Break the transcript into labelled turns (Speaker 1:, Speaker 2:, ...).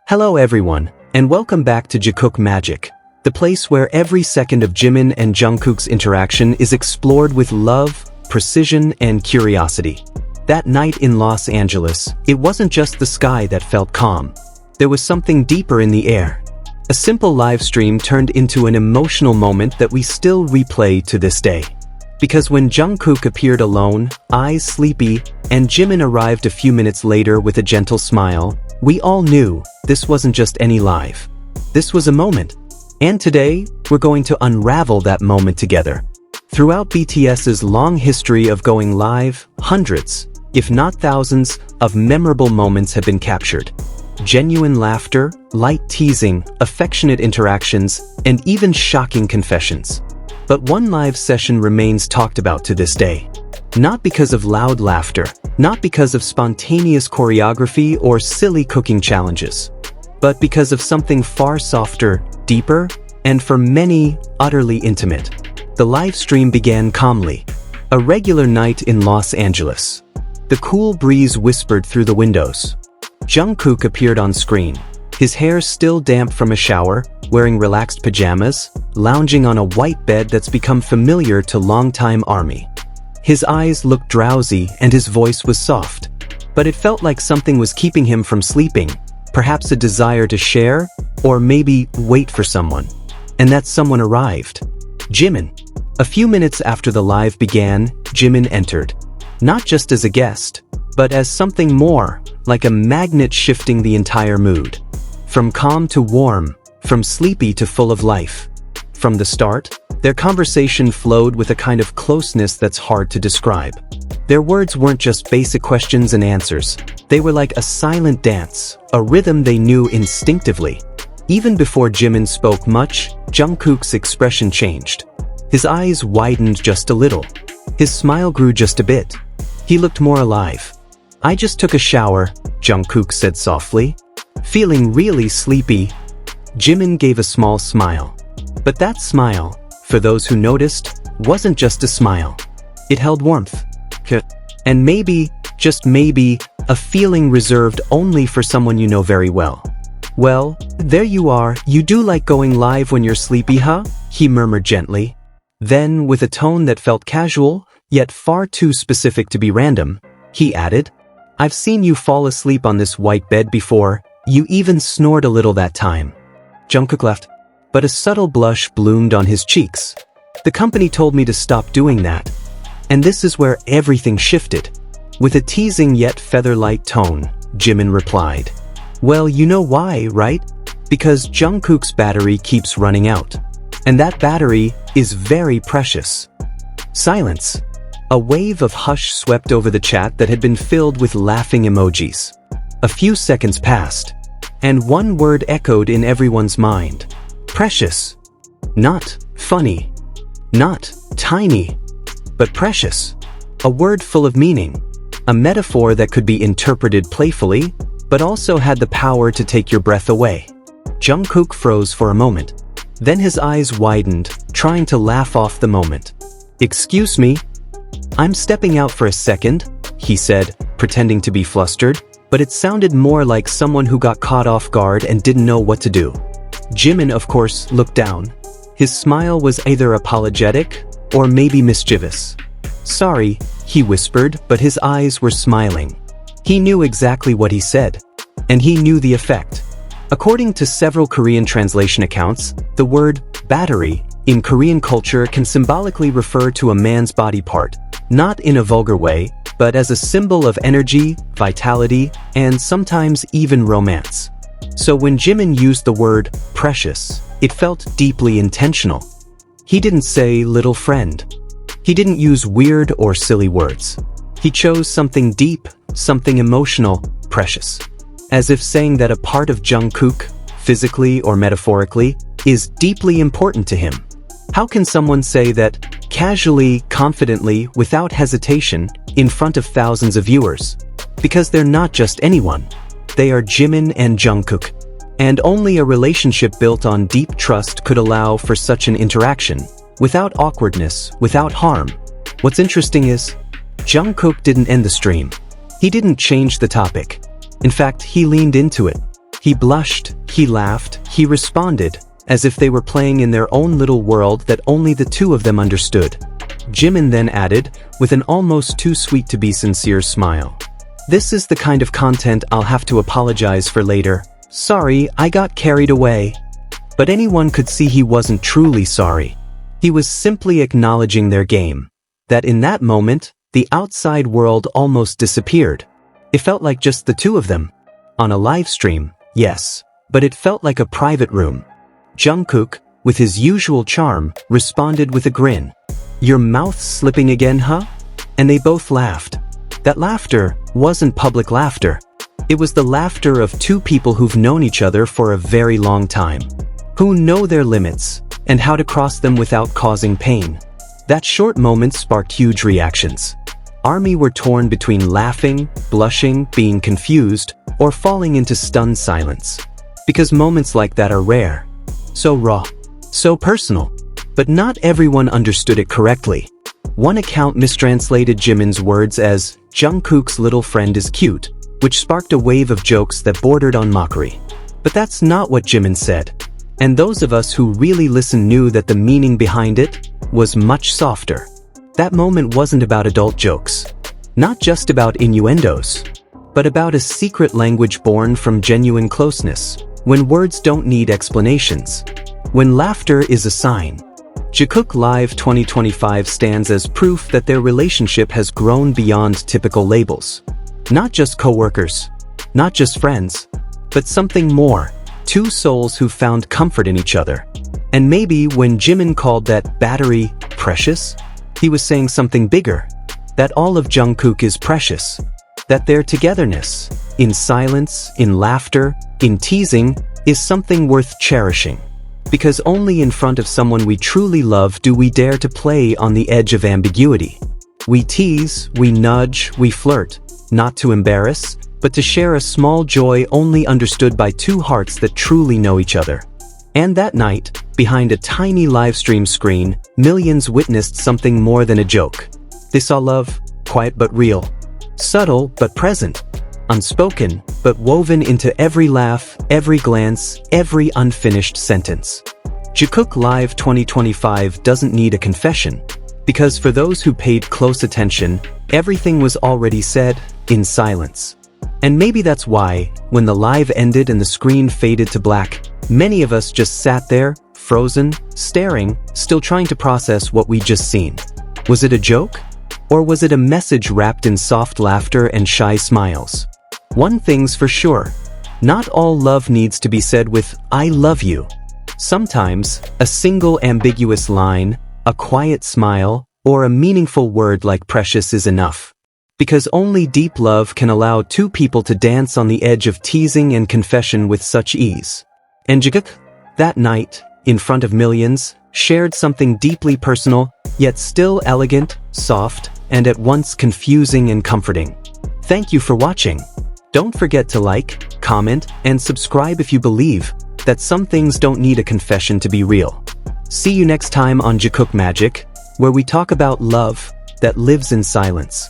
Speaker 1: Hello everyone, and welcome back to Jikook Magic, the place where every second of Jimin and Jungkook's interaction is explored with love, precision, and curiosity. That night in Los Angeles, it wasn't just the sky that felt calm. There was something deeper in the air. A simple live stream turned into an emotional moment that we still replay to this day. Because when Jungkook appeared alone, eyes sleepy, and Jimin arrived a few minutes later with a gentle smile, we all knew this wasn't just any live. This was a moment. And today, we're going to unravel that moment together. Throughout BTS's long history of going live, hundreds, if not thousands, of memorable moments have been captured. Genuine laughter, light teasing, affectionate interactions, and even shocking confessions. But one live session remains talked about to this day. Not because of loud laughter, not because of spontaneous choreography or silly cooking challenges, but because of something far softer, deeper, and for many, utterly intimate. The live stream began calmly. A regular night in Los Angeles. The cool breeze whispered through the windows. Jungkook appeared on screen, his hair still damp from a shower, wearing relaxed pajamas, lounging on a white bed that's become familiar to longtime ARMY. His eyes looked drowsy and his voice was soft, but it felt like something was keeping him from sleeping, perhaps a desire to share, or maybe wait for someone. And that someone arrived. Jimin. A few minutes after the live began, Jimin entered. Not just as a guest, but as something more, like a magnet shifting the entire mood. From calm to warm, from sleepy to full of life. From the start, their conversation flowed with a kind of closeness that's hard to describe. Their words weren't just basic questions and answers. They were like a silent dance, a rhythm they knew instinctively. Even before Jimin spoke much, Jungkook's expression changed. His eyes widened just a little. His smile grew just a bit. He looked more alive. "I just took a shower," Jungkook said softly. "Feeling really sleepy." Jimin gave a small smile. But that smile, for those who noticed, wasn't just a smile. It held warmth. And maybe, just maybe, a feeling reserved only for someone you know very well. "Well, there you are, you do like going live when you're sleepy, huh?" he murmured gently. Then, with a tone that felt casual, yet far too specific to be random, he added, "I've seen you fall asleep on this white bed before, you even snored a little that time." Jungkook laughed, but a subtle blush bloomed on his cheeks. "The company told me to stop doing that." And this is where everything shifted. With a teasing yet feather-light tone, Jimin replied, "Well, you know why, right? Because Jungkook's battery keeps running out. And that battery is very precious." Silence. A wave of hush swept over the chat that had been filled with laughing emojis. A few seconds passed, and one word echoed in everyone's mind. Precious. Not funny. Not tiny. But precious. A word full of meaning. A metaphor that could be interpreted playfully, but also had the power to take your breath away. Jungkook froze for a moment. Then his eyes widened, trying to laugh off the moment. "Excuse me? I'm stepping out for a second," he said, pretending to be flustered, but it sounded more like someone who got caught off guard and didn't know what to do. Jimin, of course, looked down. His smile was either apologetic or maybe mischievous. "Sorry," he whispered, but his eyes were smiling. He knew exactly what he said, and he knew the effect. According to several Korean translation accounts, the word battery in Korean culture can symbolically refer to a man's body part, not in a vulgar way, but as a symbol of energy, vitality, and sometimes even romance. So when Jimin used the word precious, it felt deeply intentional. He didn't say little friend. He didn't use weird or silly words. He chose something deep, something emotional, precious. As if saying that a part of Jungkook, physically or metaphorically, is deeply important to him. How can someone say that casually, confidently, without hesitation, in front of thousands of viewers? Because they're not just anyone. They are Jimin and Jungkook. And only a relationship built on deep trust could allow for such an interaction, without awkwardness, without harm. What's interesting is, Jungkook didn't end the stream. He didn't change the topic. In fact, he leaned into it. He blushed, he laughed, he responded, as if they were playing in their own little world that only the two of them understood. Jimin then added, with an almost too sweet to be sincere smile. "This is the kind of content I'll have to apologize for later. Sorry, I got carried away." But anyone could see he wasn't truly sorry. He was simply acknowledging their game. That in that moment, the outside world almost disappeared. It felt like just the two of them. On a live stream, yes, but it felt like a private room. Jungkook, with his usual charm, responded with a grin. "Your mouth's slipping again, huh?" And they both laughed. That laughter wasn't public laughter. It was the laughter of two people who've known each other for a very long time. Who know their limits, and how to cross them without causing pain. That short moment sparked huge reactions. ARMY were torn between laughing, blushing, being confused, or falling into stunned silence. Because moments like that are rare. So raw. So personal. But not everyone understood it correctly. One account mistranslated Jimin's words as, "Jungkook's little friend is cute," which sparked a wave of jokes that bordered on mockery. But that's not what Jimin said. And those of us who really listened knew that the meaning behind it was much softer. That moment wasn't about adult jokes. Not just about innuendos. But about a secret language born from genuine closeness. When words don't need explanations. When laughter is a sign. Jikook Live 2025 stands as proof that their relationship has grown beyond typical labels. Not just co-workers. Not just friends. But something more. Two souls who found comfort in each other. And maybe when Jimin called that battery precious, he was saying something bigger. That all of Jungkook is precious. That their togetherness, in silence, in laughter, in teasing, is something worth cherishing. Because only in front of someone we truly love do we dare to play on the edge of ambiguity. We tease, we nudge, we flirt, not to embarrass, but to share a small joy only understood by two hearts that truly know each other. And that night, behind a tiny livestream screen, millions witnessed something more than a joke. They saw love, quiet but real, subtle but present, unspoken but woven into every laugh, every glance, every unfinished sentence. Jikook Live 2025 doesn't need a confession, because for those who paid close attention, everything was already said in silence. And maybe that's why, when the live ended and the screen faded to black, many of us just sat there, frozen, staring, still trying to process what we'd just seen. Was it a joke? Or was it a message wrapped in soft laughter and shy smiles? One thing's for sure. Not all love needs to be said with, "I love you." Sometimes, a single ambiguous line, a quiet smile, or a meaningful word like precious is enough. Because only deep love can allow two people to dance on the edge of teasing and confession with such ease. And Jikook, that night, in front of millions, shared something deeply personal, yet still elegant, soft, and at once confusing and comforting. Thank you for watching. Don't forget to like, comment, and subscribe if you believe that some things don't need a confession to be real. See you next time on Jikook Magic, where we talk about love that lives in silence.